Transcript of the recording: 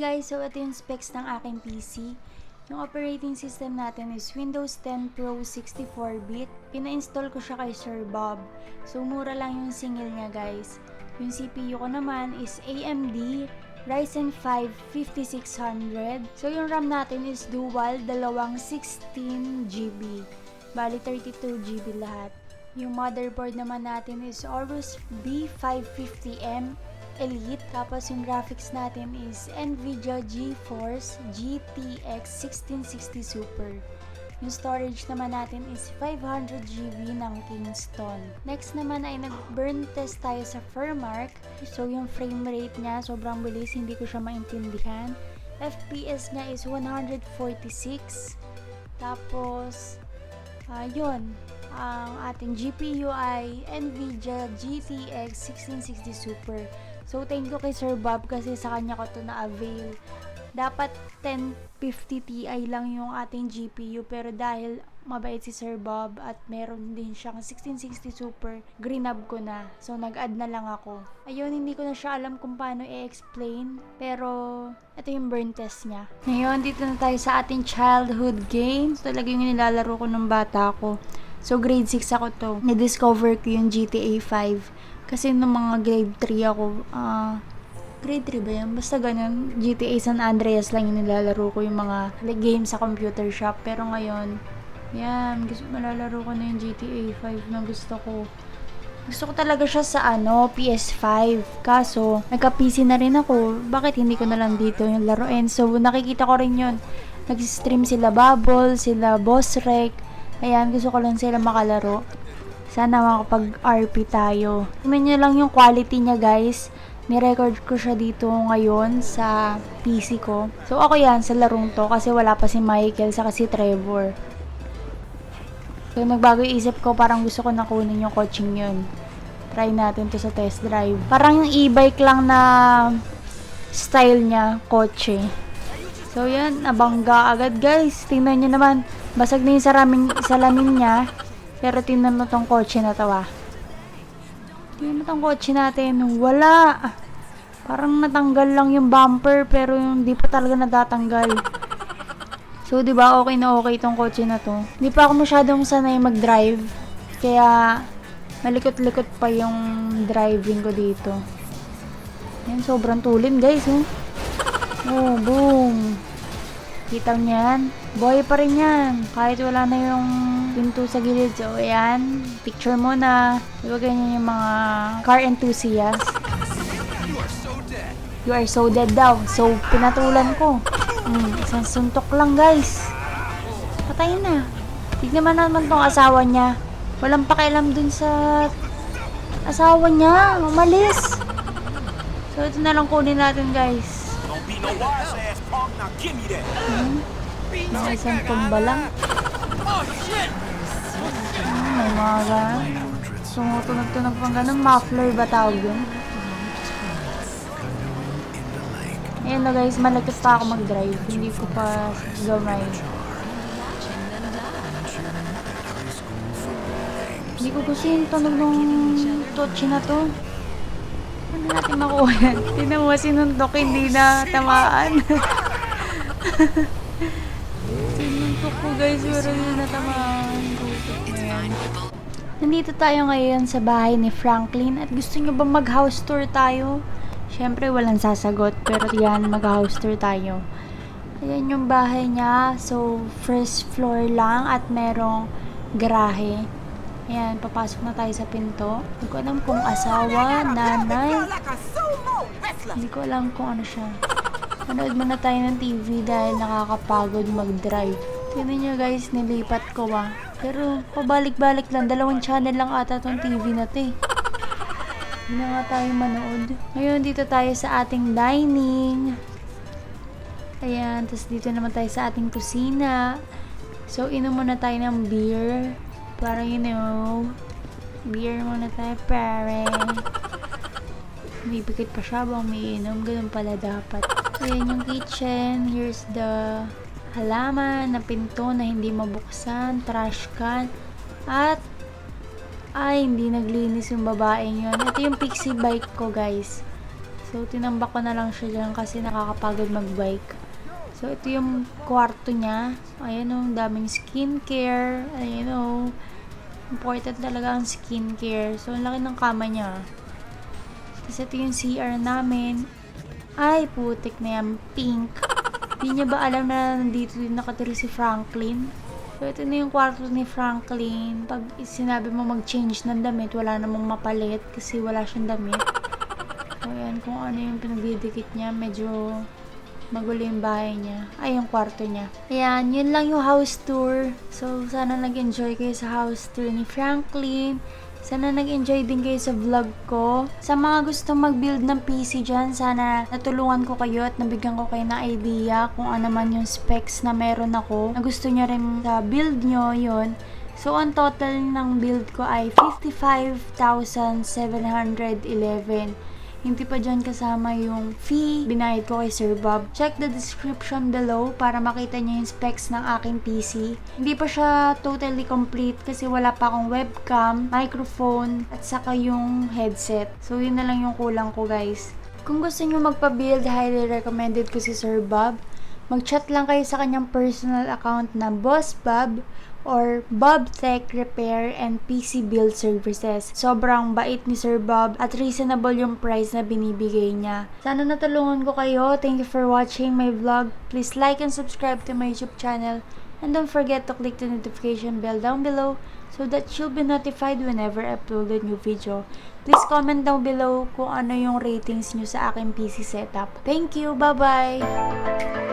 Guys, so ito yung specs ng aking PC. Yung operating system natin is Windows 10 Pro 64-bit. Pina-install ko siya kay Sir Bob. So, mura lang yung single niya, guys. Yung CPU ko naman is AMD Ryzen 5 5600. So, yung RAM natin is dual, dalawang 16GB. Bali, 32GB lahat. Yung motherboard naman natin is Aorus B550M Elite. Tapos yung graphics natin is NVIDIA GeForce GTX 1660 Super. Yung storage naman natin is 500GB ng Kingston. Next naman ay nag-burn test tayo sa Furmark. So yung frame rate niya sobrang bilis, hindi ko siya maintindihan. FPS niya is 146. Tapos yun, ang ating GPU ay NVIDIA GTX 1660 Super. So, thank you kay Sir Bob kasi sa kanya ko to na-avail. Dapat 1050 Ti lang yung ating GPU, pero dahil mabait si Sir Bob at meron din siyang 1660 Super, greenab ko na. So, nag-add na lang ako. Ayun, hindi ko na siya alam kung paano i-explain, pero ito yung burn test niya. Ngayon, dito na tayo sa ating childhood games. Talaga yung nilalaro ko ng bata ko. So, grade 6 ako to. Na-discover ko yung GTA 5. Kasi nung mga grade 3 ako, grade 3 ba yan? Basta ganun, GTA San Andreas lang yung nilalaro ko, yung mga games sa computer shop. Pero ngayon, yan, malalaro ko na yung GTA 5 na gusto ko. Gusto ko talaga siya sa PS5. Kaso, nagka-PC na rin ako. Bakit hindi ko na lang dito yung laruin? So, nakikita ko rin yun. Nag-stream sila Bubble, sila Boss Rec. Ayan, gusto ko lang sila makalaro. Sana makapag-RP tayo. Tingnan nyo lang yung quality niya, guys. Ni-record ko siya dito ngayon sa PC ko. So, ako yan sa larong to kasi wala pa si Michael saka si Trevor. So, nagbago yung isip ko. Parang gusto ko na kunin yung coaching yun. Try natin to sa test drive. Parang yung e-bike lang na style niya, kotse. So, yan. Nabangga agad, guys. Tingnan nyo naman. Basag na yung salamin niya. Pero tingnan mo tong kotse na to ah. Tingnan mo tong kotse natin. Wala. Parang natanggal lang yung bumper pero yung di pa talaga natatanggal. So, di ba okay na okay itong kotse na to. Hindi pa ako masyadong sanay mag-drive. Kaya, malikot-likot pa yung driving ko dito. Yan, sobrang tulin guys, oh. Oh, boom. Kita niyo yan? Buhay pa rin yan. Kahit wala na yung pinto sa gilid. So, ayan. Picture mo na. Diba ganyan yung mga car enthusiasts? You are so dead daw. So, pinatulan ko. Isang suntok lang guys. Patay na. Tignan mo naman tong asawa niya. Walang pakialam dun sa asawa niya. Umalis. So, ito na lang kunin natin guys. Mga isang tumba lang. May mga ganun. Sumutunog-tunog pang ganun. Muffler ba tawag yun? Ayan na guys, malapit pa ako mag-drive. Hindi ko pa gamay. Hindi ko gusto yung tunog ng Tochi na to. Ano natin makuha yan? Tignan mo, sinuntok, hindi na tamaan. Sinuntok ko guys, pero hindi na tamaan. Ayan. Nandito tayo ngayon sa bahay ni Franklin at gusto nyo ba mag-house tour tayo? Siyempre, walang sasagot. Pero yan, mag-house tour tayo. Ayan yung bahay niya. So, first floor lang at merong garahe. Ayan, papasok na tayo sa pinto. Hindi ko alam kung asawa, nanay. Hindi ko alam kung ano siya. Manood muna tayo ng TV dahil nakakapagod mag-drive. Tignan nyo guys, nilipat ko ah. Pero, pabalik-balik lang. 2 channel lang ata tong TV na to eh. Hindi na nga tayo manood. Ngayon, dito tayo sa ating dining. Ayan, tapos dito naman tayo sa ating kusina. So, inom muna tayo ng beer. Para you know, beer muna tayo, pare. May bigit pa siya bang may inom? Ganun pala dapat. Ayan yung kitchen. Here's the halaman na pinto na hindi mabuksan. Trash can. At ay, hindi naglinis yung babaeng yun. Ito yung pixie bike ko, guys. So, tinambak ko na lang siya dyan kasi nakakapagod mag-bike. So, ito yung kwarto niya. Ayan o, daming skincare. Ayan o, important talaga ang skincare. So, ang laki ng kama niya. Tapos, ito yung CR namin. Ay, putik na yan. Pink. Hindi niya ba alam na nandito din nakatira si Franklin? So, ito na yung kwarto ni Franklin. Pag sinabi mo mag-change ng damit, wala namang mapalit kasi wala siyang damit. So, ayan, kung ano yung pinagdidikit niya, medyo magulo yung bahay niya. Ay, yung kwarto niya. Ayan, yun lang yung house tour. So, sana nag-enjoy kayo sa house tour ni Franklin. Sana nag-enjoy din kayo sa vlog ko. Sa mga gustong mag-build ng PC dyan, sana natulungan ko kayo at nabigyan ko kayo ng idea kung ano man yung specs na meron ako. Na gusto nyo rin sa build nyo, yun. So, ang total ng build ko ay 55,711. Hindi pa dyan kasama yung fee binayad ko kay Sir Bob. Check the description below para makita nyo yung specs ng aking PC. Hindi pa siya totally complete kasi wala pa akong webcam, microphone, at saka yung headset. So, yun na lang yung kulang ko guys. Kung gusto nyo magpa-build, highly recommended ko si Sir Bob. Mag-chat lang kayo sa kanyang personal account na Boss Bob or Bob Tech Repair and PC Build Services. Sobrang bait ni Sir Bob at reasonable yung price na binibigay niya. Sana natulungan ko kayo. Thank you for watching my vlog. Please like and subscribe to my YouTube channel. And don't forget to click the notification bell down below so that you'll be notified whenever I upload a new video. Please comment down below kung ano yung ratings nyo sa aking PC setup. Thank you! Bye-bye!